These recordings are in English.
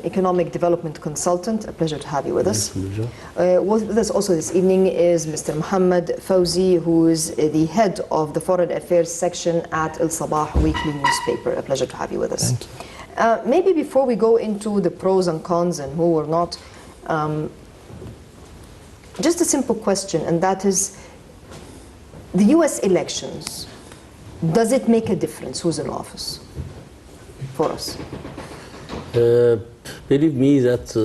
economic development consultant. A pleasure to have you with us. With us also this evening is Mr. Mohammed Fawzi, who is the head of the Foreign Affairs section at El Sabah weekly newspaper. A pleasure to have you with us. Thank you. Maybe before we go into the pros and cons and who or not, just a simple question, and that is, the US elections, does it make a difference who's in office for us? Believe me that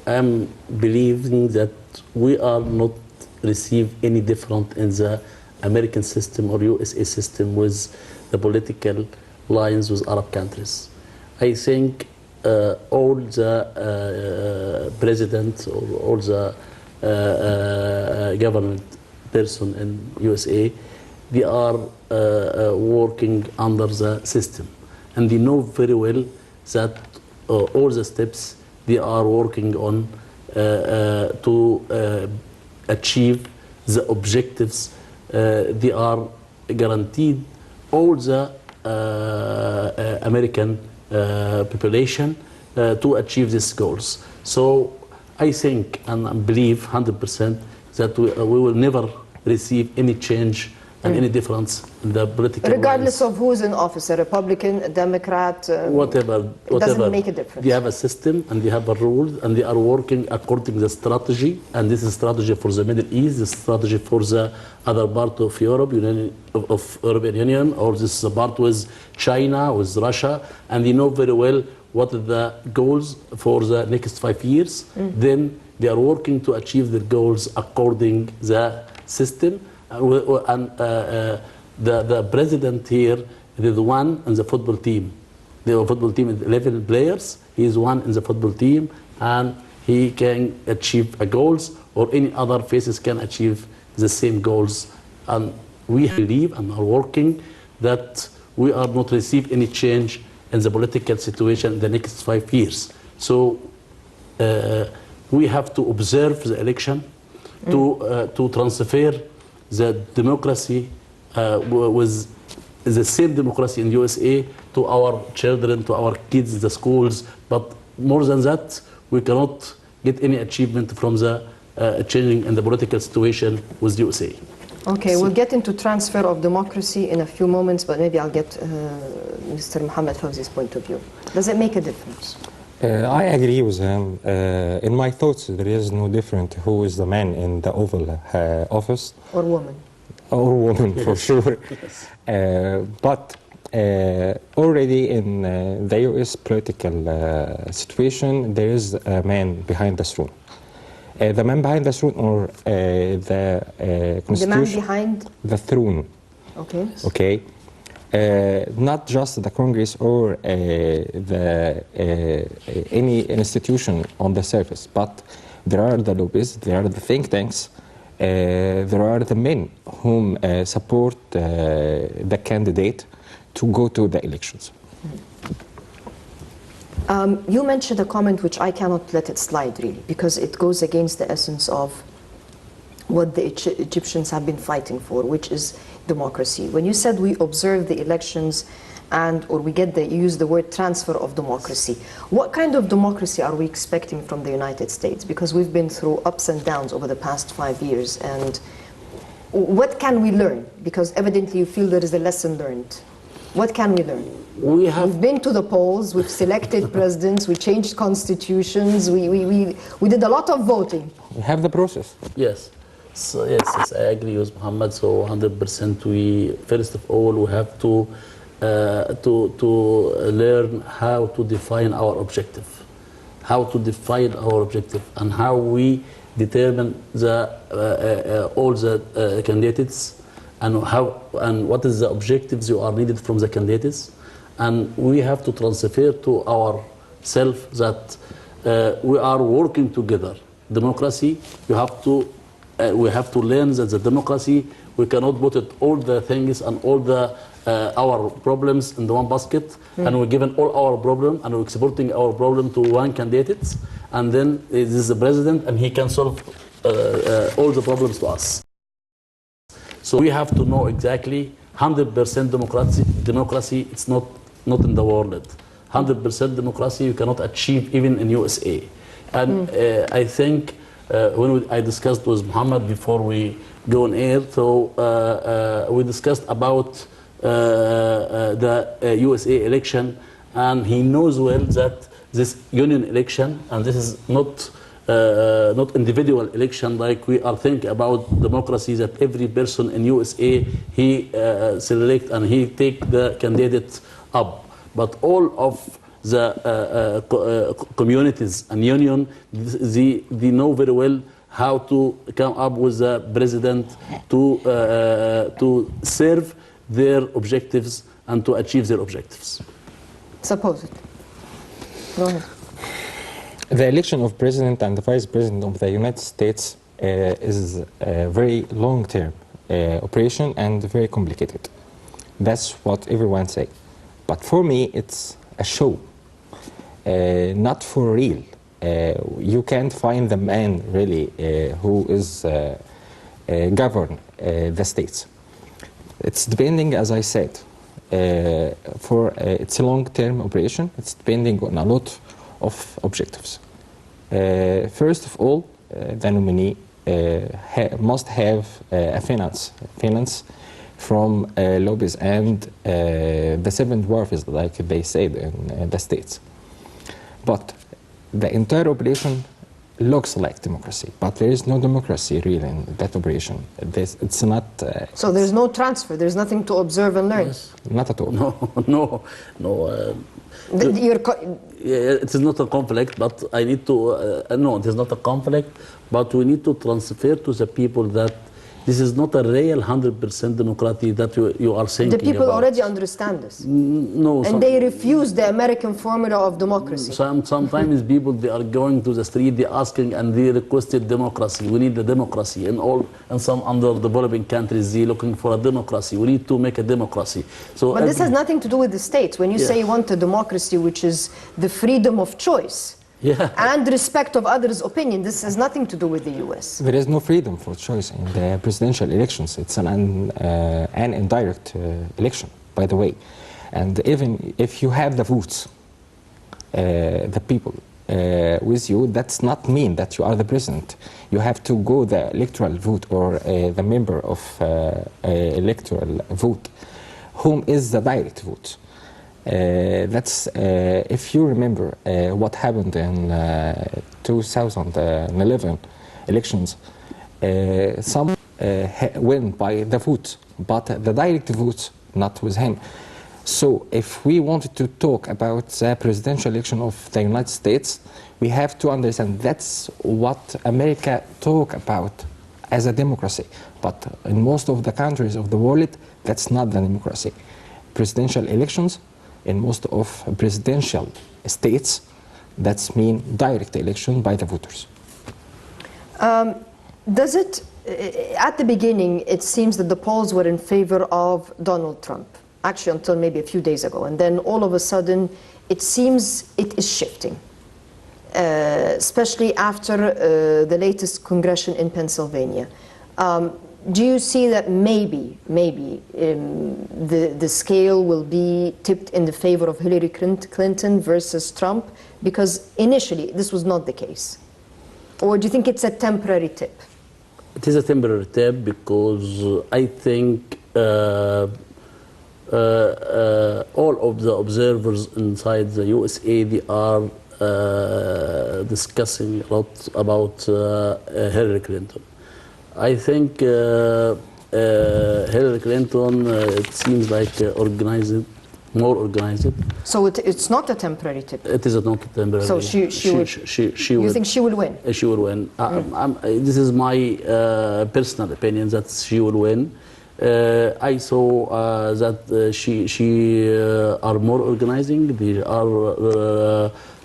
I'm believing that we are not receive any different in the American system or USA system with the political lines with Arab countries. I think all the presidents or all the government person in USA, they are working under the system, and they know very well that all the steps they are working on to achieve the objectives they are guaranteed all the American population to achieve these goals. So I think and I believe 100% that we will never receive any change and any difference in the political regardless lines. of who's in office, a Republican, a Democrat, whatever, it doesn't make a difference. They have a system and they have a rule and they are working according to the strategy, and this is strategy for the Middle East, this strategy for the other part of Europe, of European Union, or this is a part with China, with Russia, and they know very well what are the goals for the next 5 years. Then they are working to achieve their goals according to the system. And the president here is the one in the football team. The football team is 11 players. He is one in the football team, and he can achieve goals, or any other faces can achieve the same goals. And we believe and are working that we are not receive any change in the political situation in the next 5 years. So we have to observe the election to transfer the democracy with the same democracy in USA to our children, to our kids in the schools. But more than that, we cannot get any achievement from the changing in the political situation with USA. Okay, we'll get into transfer of democracy in a few moments, but maybe I'll get Mr. Mohammed Fawzi's point of view. Does it make a difference? I agree with him. In my thoughts, there is no difference who is the man in the Oval Office. Or woman. Or woman, for sure. But already in the U.S. political situation, there is a man behind the throne. The man behind the throne, or the constitution. The man behind? The throne. Okay. Okay. Not just the Congress or any institution on the surface, but there are the lobbyists, there are the think tanks, there are the men whom support the candidate to go to the elections. You mentioned a comment which I cannot let it slide, really, because it goes against the essence of what the Egyptians have been fighting for, which is democracy. When you said we observe the elections or we use the word transfer of democracy, what kind of democracy are we expecting from the United States? Because we've been through ups and downs over the past 5 years, and what can we learn? Because evidently you feel there is a lesson learned. What can we learn? We've been to the polls, we've selected presidents, we changed constitutions, we did a lot of voting. We have the process. Yes. So yes, I agree with Mohammed. So 100%. We first of all we have to learn how to define our objective, and how we determine all the candidates, and what is the objectives you are needed from the candidates, and we have to transfer to ourselves that we are working together. Democracy, we have to learn that the democracy, we cannot put it all the things and all the our problems in the one basket, and we're given all our problem and we're exporting our problem to one candidate, and then this is the president and he can solve all the problems to us. So we have to know exactly 100% democracy. It's not in the world. 100% democracy you cannot achieve even in USA. And I think I discussed with Muhammad before we go on air, so we discussed about the USA election, and he knows well that this union election, and this is not individual election like we are thinking about democracy, that every person in USA he select and he take the candidate up, but all of the communities and union, they know very well how to come up with the president to serve their objectives and to achieve their objectives. Supposedly. Go ahead. The election of president and the vice president of the United States is a very long-term operation and very complicated. That's what everyone say. But for me, it's a show, not for real. You can't find the man really who is govern the states. It's depending, as I said, it's a long-term operation. It's depending on a lot of objectives. First of all, the nominee must have a finance from lobbies and the seven dwarfs, like they said in the States. But the entire operation looks like democracy, but there is no democracy really in that operation. It's not... so there's no transfer, there's nothing to observe and learn? Yes. Not at all. No. It is not a conflict, but I need to... no, it is not a conflict, but we need to transfer to the people that this is not a real 100% democracy that you are saying. The people about. already understand this. No. And they refuse the American formula of democracy. Sometimes people, they are going to the street, they asking and they requested democracy. We need the democracy. And some underdeveloping countries, they looking for a democracy. We need to make a democracy. So, but this has nothing to do with the states. When you say you want a democracy, which is the freedom of choice, and respect of others' opinion, this has nothing to do with the US. There is no freedom for choice in the presidential elections. It's an indirect election, by the way. And even if you have the votes, the people with you, that's not mean that you are the president. You have to go the electoral vote or the member of electoral vote, whom is the direct vote. That's if you remember what happened in 2011 elections, some win by the vote, but the direct vote not with him. So if we wanted to talk about the presidential election of the United States, we have to understand that's what America talk about as a democracy. But in most of the countries of the world, that's not the democracy. Presidential elections in most of presidential states, that's mean direct election by the voters. Does it, at the beginning, it seems that the polls were in favor of Donald Trump, actually until maybe a few days ago, and then all of a sudden it seems it is shifting, especially after the latest congression in Pennsylvania. Do you see that maybe the scale will be tipped in the favor of Hillary Clinton versus Trump? Because initially this was not the case. Or do you think it's a temporary tip? It is a temporary tip because I think all of the observers inside the USA, they are discussing a lot about Hillary Clinton. I think Hillary Clinton, it seems like more organized. So it's not a temporary tip? It is not a temporary. So she will, you think she will win? She will win. This is my personal opinion that she will win. I saw that she are more organizing.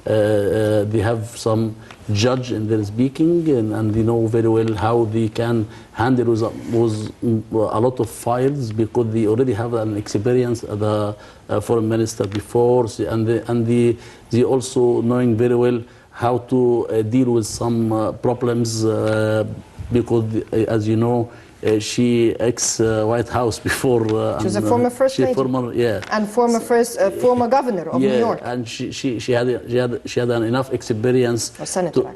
They have some judge in their speaking, and they know very well how they can handle with a lot of files because they already have an experience as a foreign minister before, and they also knowing very well how to deal with some problems because, as you know, she ex-White House before. She was a former first lady. And former governor of New York. And she had enough experience. Or senator,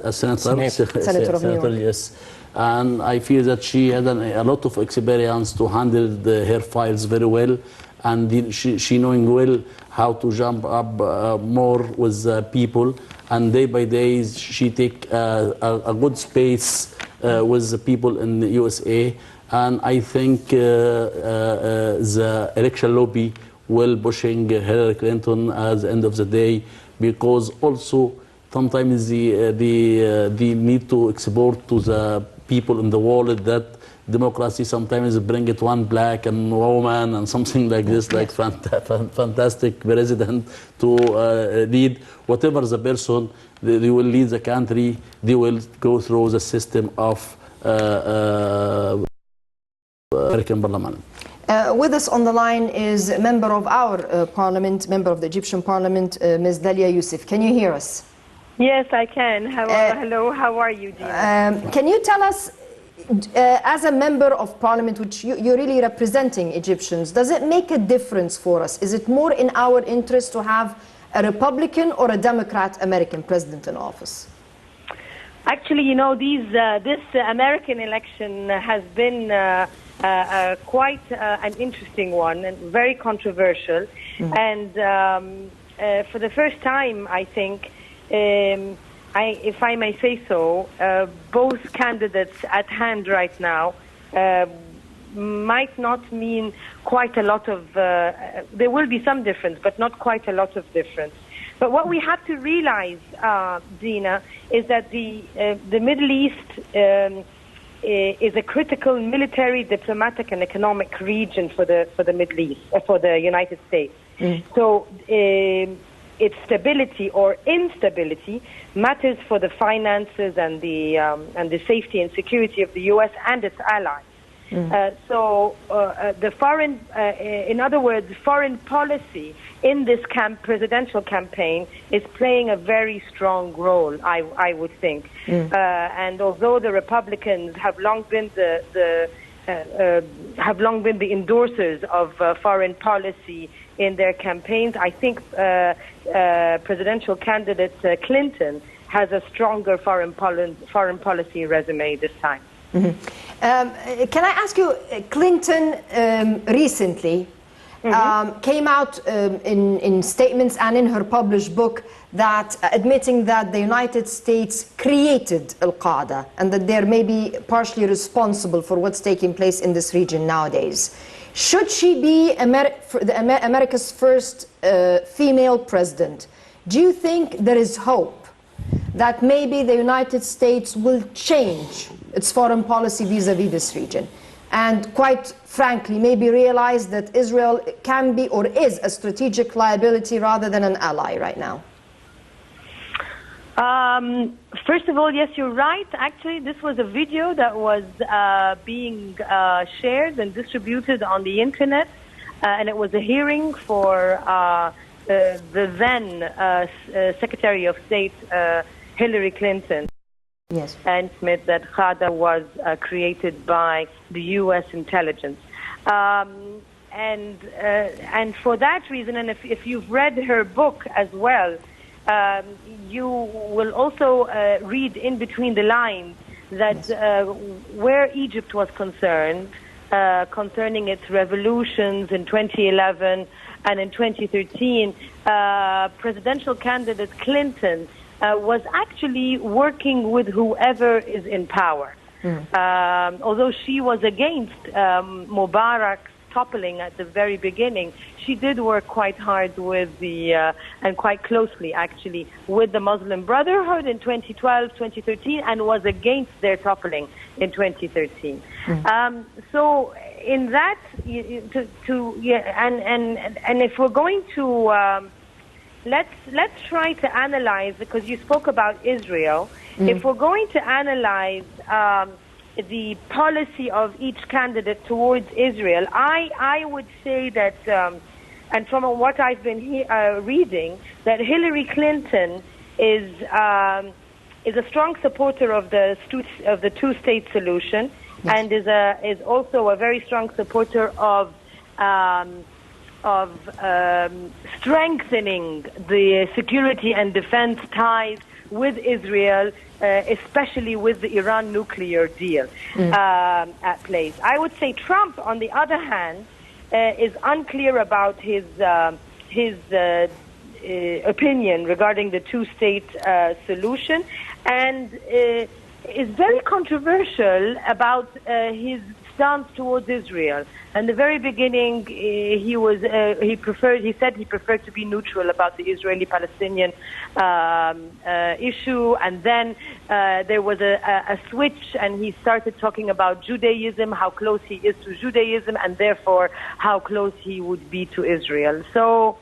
a senator. Senator of New York. Yes. And I feel that she had a lot of experience to handle her files very well, and she knowing well how to jump up more with people, and day by day she take a good space with the people in the USA, and I think the election lobby will pushing Hillary Clinton at the end of the day, because also sometimes they need to export to the people in the world that democracy sometimes bring it one black and woman and something like this, like fantastic president to lead whatever the person, they will lead the country, they will go through the system of American parliament. With us on the line is a member of our parliament, member of the Egyptian parliament, Ms. Dalia Youssef. Can you hear us? Yes, I can. Hello, how are you, Dina? Can you tell us, as a member of parliament, which you're really representing Egyptians, does it make a difference for us? Is it more in our interest to have a Republican or a Democrat American president in office? Actually, you know, this American election has been quite an interesting one and very controversial. And for the first time, I think, if I may say so, both candidates at hand right now might not mean quite a lot of, there will be some difference, but not quite a lot of difference. But what we have to realize, Dina, is that the Middle East is a critical military, diplomatic, and economic region for the Middle East, for the United States. So its stability or instability matters for the finances and the safety and security of the U.S. and its allies. So the foreign, in other words, foreign policy in this presidential campaign is playing a very strong role, I would think. And although the Republicans have long been the endorsers of foreign policy in their campaigns, I think presidential candidate Clinton has a stronger foreign policy resume this time. Can I ask you, Clinton recently came out in statements and in her published book that admitting that the United States created Al-Qaeda and that they're maybe partially responsible for what's taking place in this region nowadays. Should she be America's first female president, do you think there is hope that maybe the United States will change its foreign policy vis-a-vis this region, and quite frankly maybe realize that Israel can be or is a strategic liability rather than an ally right now? First of all, yes, you're right. Actually, this was a video that was being shared and distributed on the internet, and it was a hearing for the then Secretary of State Hillary Clinton. Yes. And Smith, that Qaeda was created by the U.S. intelligence. And for that reason, and if you've read her book as well, you will also read in between the lines that where Egypt was concerned, concerning its revolutions in 2011 and in 2013, presidential candidate Clinton was actually working with whoever is in power. Although she was against Mubarak's toppling at the very beginning, she did work quite hard with and quite closely actually, with the Muslim Brotherhood in 2012, 2013, and was against their toppling in 2013. So in that, and if we're going to, let's try to analyze, because you spoke about Israel. If we're going to analyze the policy of each candidate towards Israel, I would say that, and from what I've been reading, that Hillary Clinton is a strong supporter of the two-state solution, and is also a very strong supporter of strengthening the security and defense ties with Israel, especially with the Iran nuclear deal at place. I would say Trump, on the other hand, is unclear about his opinion regarding the two-state solution, and is very controversial about his stance towards Israel. In the very beginning, he said he preferred to be neutral about the Israeli-Palestinian issue, and then there was a switch, and he started talking about Judaism, how close he is to Judaism, and therefore how close he would be to Israel. So,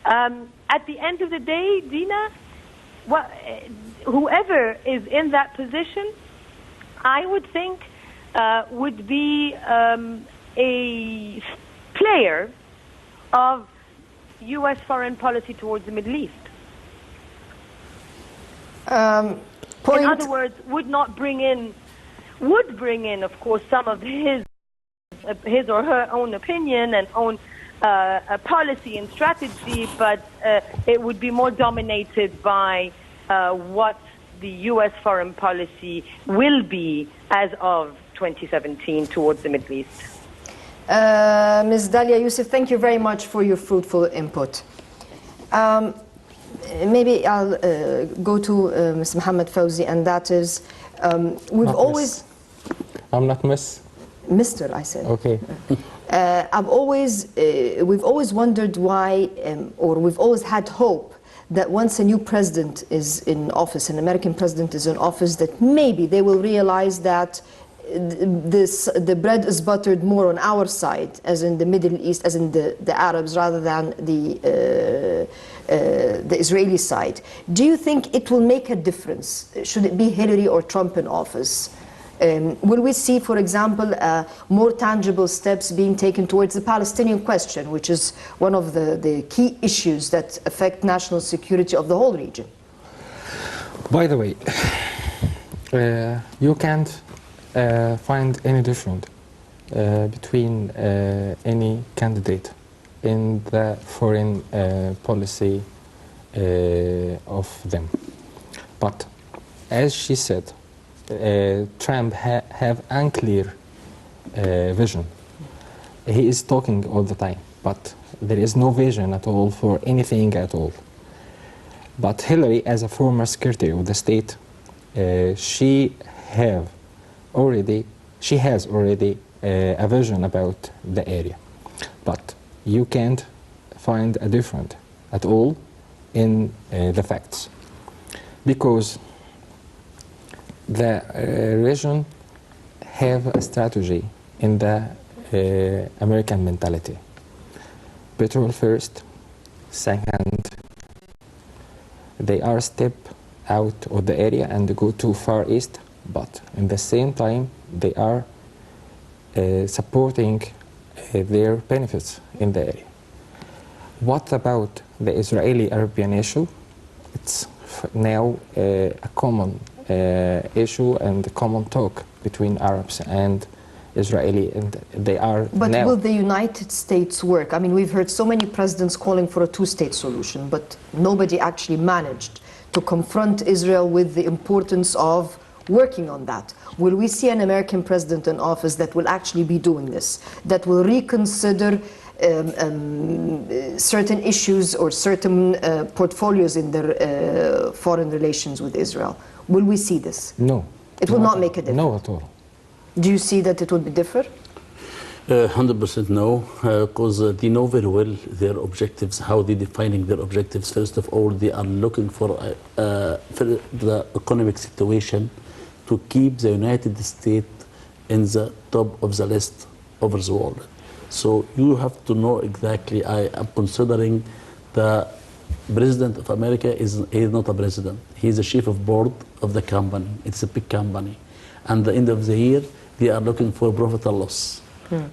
at the end of the day, Dina, whoever is in that position, I would think would be a player of U.S. foreign policy towards the Middle East. In other words, would bring in, of course, some of his or her own opinion and own policy and strategy, but it would be more dominated by what the U.S. foreign policy will be as of 2017 towards the Middle East. Ms. Dalia Youssef, thank you very much for your fruitful input. Maybe I'll go to Mr. Mohammed Fawzi, and that is, we've always... I'm not Miss? Mr., I said. Okay. We've always wondered why, or we've always had hope that once a new president is in office, an American president is in office, that maybe they will realize that the bread is buttered more on our side, as in the Middle East, as in the Arabs, rather than the Israeli side. Do you think it will make a difference? Should it be Hillary or Trump in office? Will we see, for example, more tangible steps being taken towards the Palestinian question, which is one of the key issues that affect national security of the whole region? By the way, you can't find any difference between any candidate in the foreign policy of them. But as she said, Trump have unclear vision. He is talking all the time, but there is no vision at all for anything at all. But Hillary, as a former Secretary of the State, she has already a vision about the area. But you can't find a difference at all in the facts, because the region have a strategy in the American mentality. Petrol first, second, they are step out of the area and go to Far East, but in the same time they are supporting their benefits in the area. What about the Israeli-Arabian issue? It's now a common issue and common talk between Arabs and Israeli, and they are But now... will the United States work? I mean, we've heard so many presidents calling for a two-state solution, but nobody actually managed to confront Israel with the importance of working on that. Will we see an American president in office that will actually be doing this, that will reconsider certain issues or certain portfolios in their foreign relations with Israel? Will we see this? No. It will not make a difference? No at all. Do you see that it will be different? 100% no, because they know very well their objectives, how they're defining their objectives. First of all, they are looking for the economic situation to keep the United States in the top of the list over the world. So you have to know exactly, I am considering the President of America he is not a president. He is the chief of board of the company. It's a big company. And at the end of the year, they are looking for profit or loss.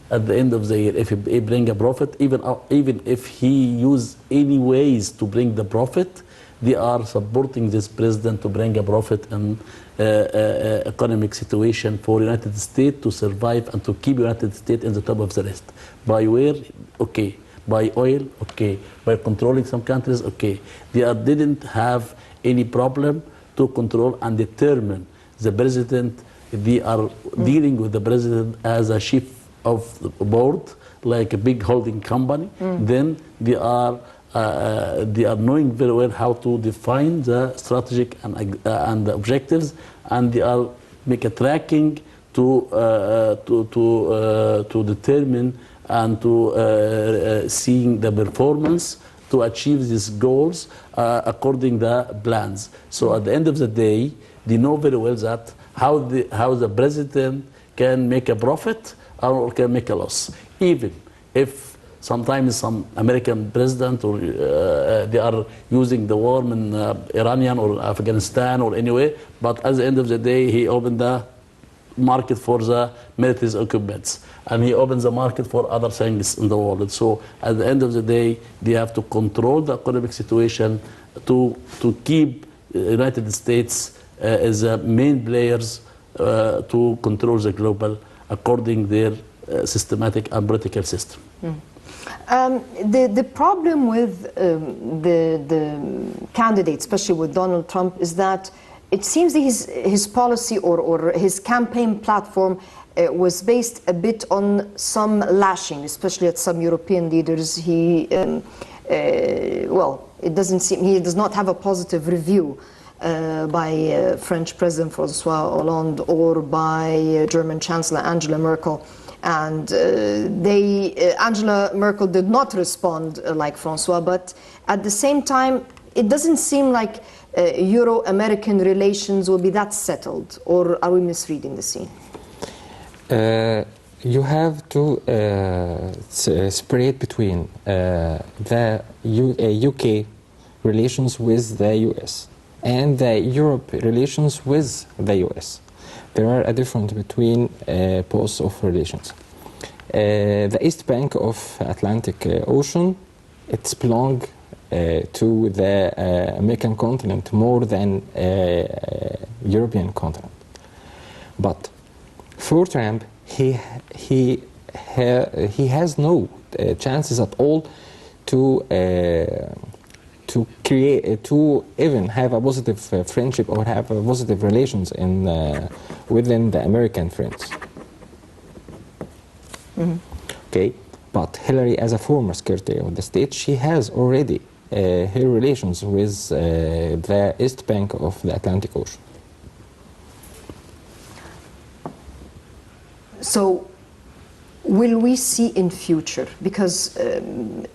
At the end of the year, if he bring a profit, even if he use any ways to bring the profit, they are supporting this president to bring a profit and economic situation for United States to survive and to keep United States in the top of the list. By where? Okay. By oil? Okay. By controlling some countries? Okay. They didn't have any problem to control and determine the president. They are dealing with the president as a chief of the board, like a big holding company. Then they are knowing very well how to define the strategic and the objectives, and they are make a tracking to determine and to seeing the performance to achieve these goals according the plans. So at the end of the day, they know very well that how the president can make a profit or can make a loss, even if sometimes some American president or they are using the war in Iranian or Afghanistan or anyway, but at the end of the day, he opened the market for the military equipment, and he opens the market for other things in the world. So at the end of the day, they have to control the economic situation to keep United States as the main players to control the global according their systematic and political system. The problem with the candidate, especially with Donald Trump, is that it seems that his policy or his campaign platform was based a bit on some lashing, especially at some European leaders. It doesn't seem, he does not have a positive review by French President François Hollande or by German Chancellor Angela Merkel. And Angela Merkel did not respond like François, but at the same time, it doesn't seem like Euro-American relations will be that settled, or are we misreading the scene? You have to separate between the UK relations with the US and the Europe relations with the US. There are a difference between both of relations. The east bank of Atlantic Ocean, it's belong to the American continent more than European continent. But for Trump, he has no chances at all to create, to even have a positive friendship or have a positive relations in within the American friends. Okay, but Hillary, as a former Secretary of the State, she has already her relations with the east bank of the Atlantic Ocean. So, will we see in future, because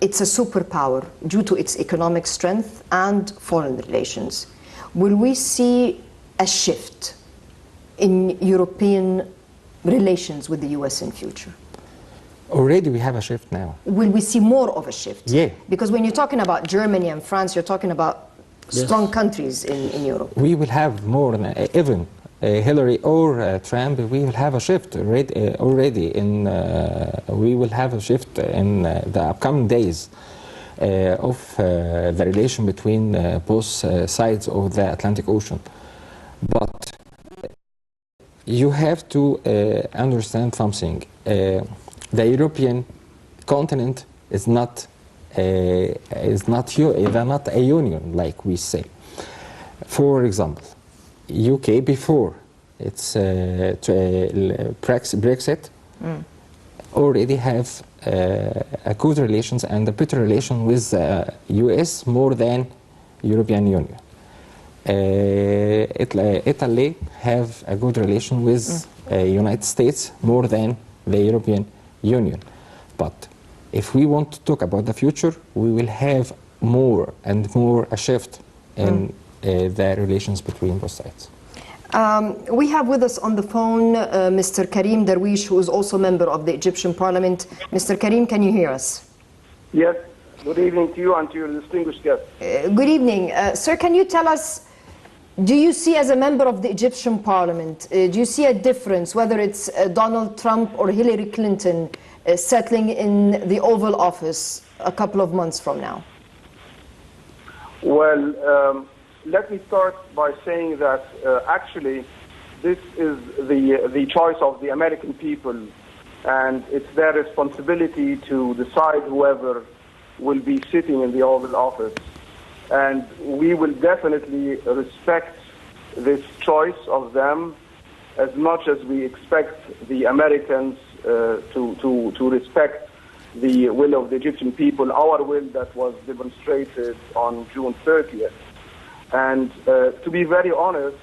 it's a superpower due to its economic strength and foreign relations, will we see a shift in European relations with the US in future? Already we have a shift now. Will we see more of a shift? Yeah. Because when you're talking about Germany and France, you're talking about strong countries in Europe. We will have more than even Hillary or Trump. We will have a shift already in. We will have a shift in the upcoming days of the relation between both sides of the Atlantic Ocean. But you have to understand something. The European continent is not a union like we say. For example, UK before its Brexit already have a good relations and a better relation with the US more than European Union. Italy have a good relation with United States more than the European Union. But if we want to talk about the future, we will have more and more a shift in the relations between both sides. We have with us on the phone Mr. Karim Darwish, who is also a member of the Egyptian Parliament. Mr. Karim, can you hear us? Yes. Good evening to you and to your distinguished guest. Good evening. Sir, can you tell us, do you see as a member of the Egyptian Parliament, do you see a difference whether it's Donald Trump or Hillary Clinton settling in the Oval Office a couple of months from now? Well, let me start by saying that actually this is the choice of the American people, and it's their responsibility to decide whoever will be sitting in the Oval Office. And we will definitely respect this choice of them as much as we expect the Americans to respect the will of the Egyptian people, our will that was demonstrated on June 30th. And to be very honest,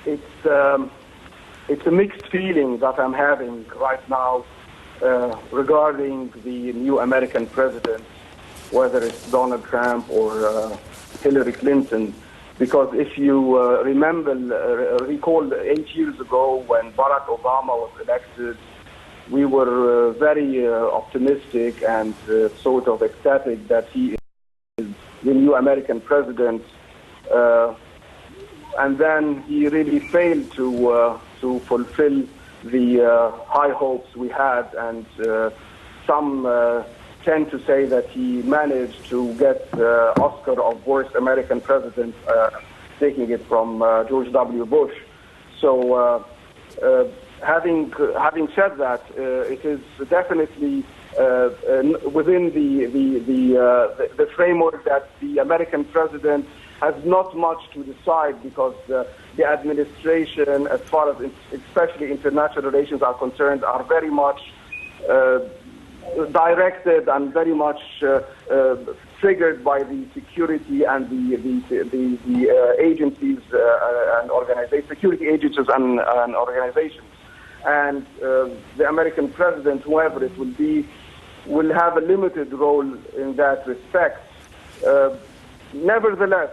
it's a mixed feeling that I'm having right now regarding the new American president, whether it's Donald Trump or Hillary Clinton. Because if you recall 8 years ago when Barack Obama was elected, we were very optimistic and sort of ecstatic that he is the new American president. And then he really failed to fulfill the high hopes we had, and some tend to say that he managed to get Oscar of Worst American President, taking it from George W. Bush. So having said that, it is definitely within the framework that the American president has not much to decide, because the administration, as far as especially international relations are concerned, are very much directed and very much triggered by the security and the agencies and organizations, security agencies and organizations. And the American president, whoever it will be, will have a limited role in that respect. Nevertheless,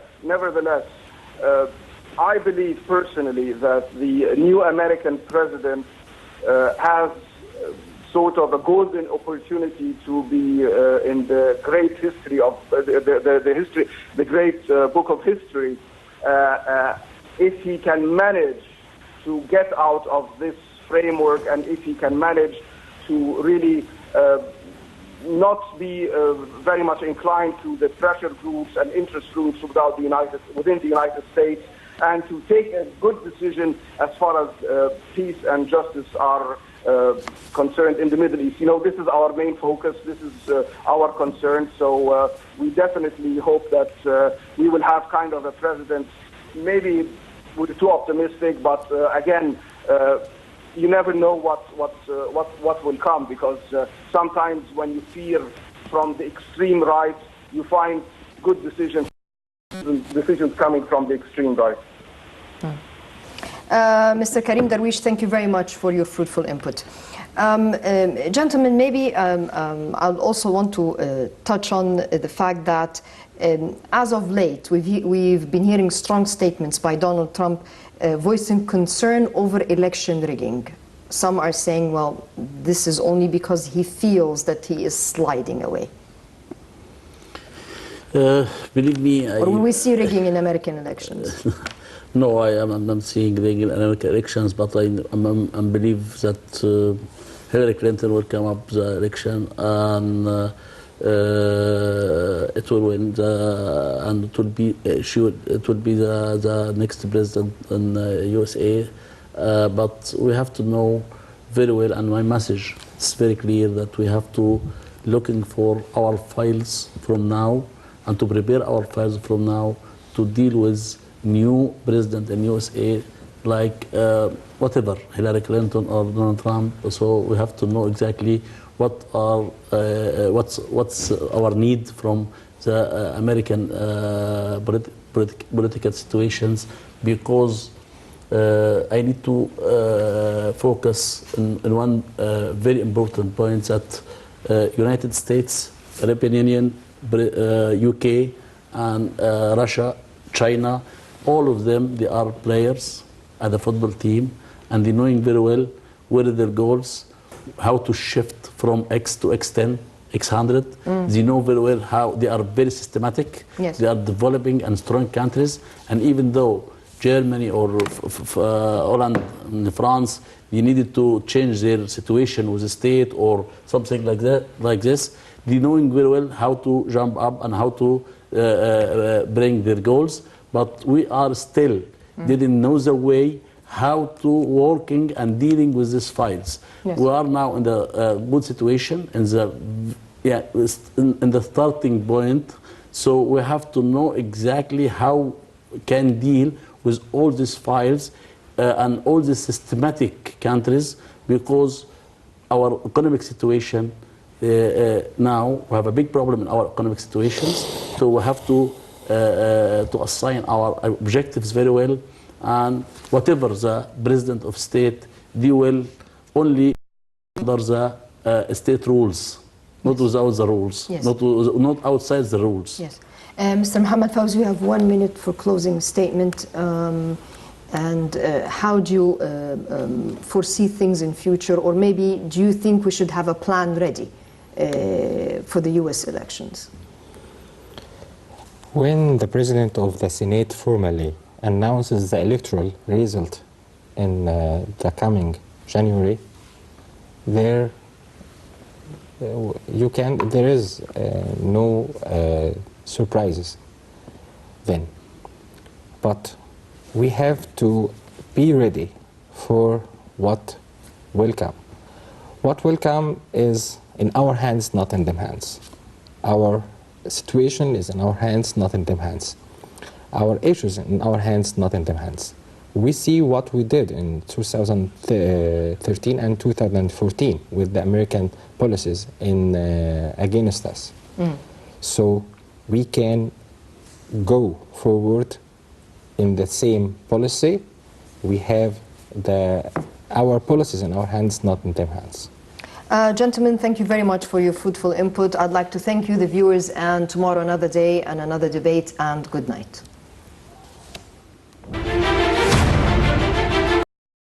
I believe personally that the new American president has sort of a golden opportunity to be in the great history of the great book of history, if he can manage to get out of this framework, and if he can manage to really not be very much inclined to the pressure groups and interest groups within the United States, and to take a good decision as far as peace and justice are concerned in the Middle East. You know, this is our main focus. This is our concern. So we definitely hope that we will have kind of a president. Maybe we're too optimistic, but again, you never know what will come, because sometimes when you fear from the extreme right, you find good decisions coming from the extreme right. Mr. Karim Darwish, thank you very much for your fruitful input. Gentlemen, maybe I'll also want to touch on the fact that as of late, we've been hearing strong statements by Donald Trump voicing concern over election rigging. Some are saying, well, this is only because he feels that he is sliding away. Believe me, or will we see rigging in American elections? No, I'm not seeing rigging in American elections, but I believe that Hillary Clinton will come up the election, and it will win, and it will be the next president in USA. But we have to know very well, and my message is very clear, that we have to looking for our files from now, and to prepare our files from now to deal with new president in USA, like whatever, Hillary Clinton or Donald Trump. So we have to know exactly what are what's our need from the American political situations, because I need to focus in one very important point, that United States, European Union, UK, and Russia, China, all of them, they are players at the football team, and they knowing very well what are their goals, how to shift from X to X10, X100. They know very well how they are very systematic. Yes. They are developing and strong countries, and even though Germany or Holland and France, they needed to change their situation with the state or something like that, like this, they knowing very well how to jump up and how to bring their goals, but we are still didn't know the way how to working and dealing with these files. Yes. We are now in the good situation, in the starting point, so we have to know exactly how we can deal with all these files and all the systematic countries, because our economic situation now, we have a big problem in our economic situations, so we have to assign our objectives very well, and whatever the president of state, they will only under the state rules, not without the rules, Yes. not outside the rules. Yes. Mr. Mohammed Fawzi, you have 1 minute for closing statement. How do you foresee things in future, or maybe do you think we should have a plan ready for the U.S. elections? When the president of the Senate formally announces the electoral result in the coming January, there is no surprises then. But we have to be ready for what will come. What will come is in our hands, not in them hands. Our situation is in our hands, not in them hands. Our issues in our hands, not in them hands. We see what we did in 2013 and 2014 with the American policies against us. So we can go forward in the same policy. We have our policies in our hands, not in their hands. Gentlemen, thank you very much for your fruitful input. I'd like to thank you, the viewers, and tomorrow another day and another debate, and good night.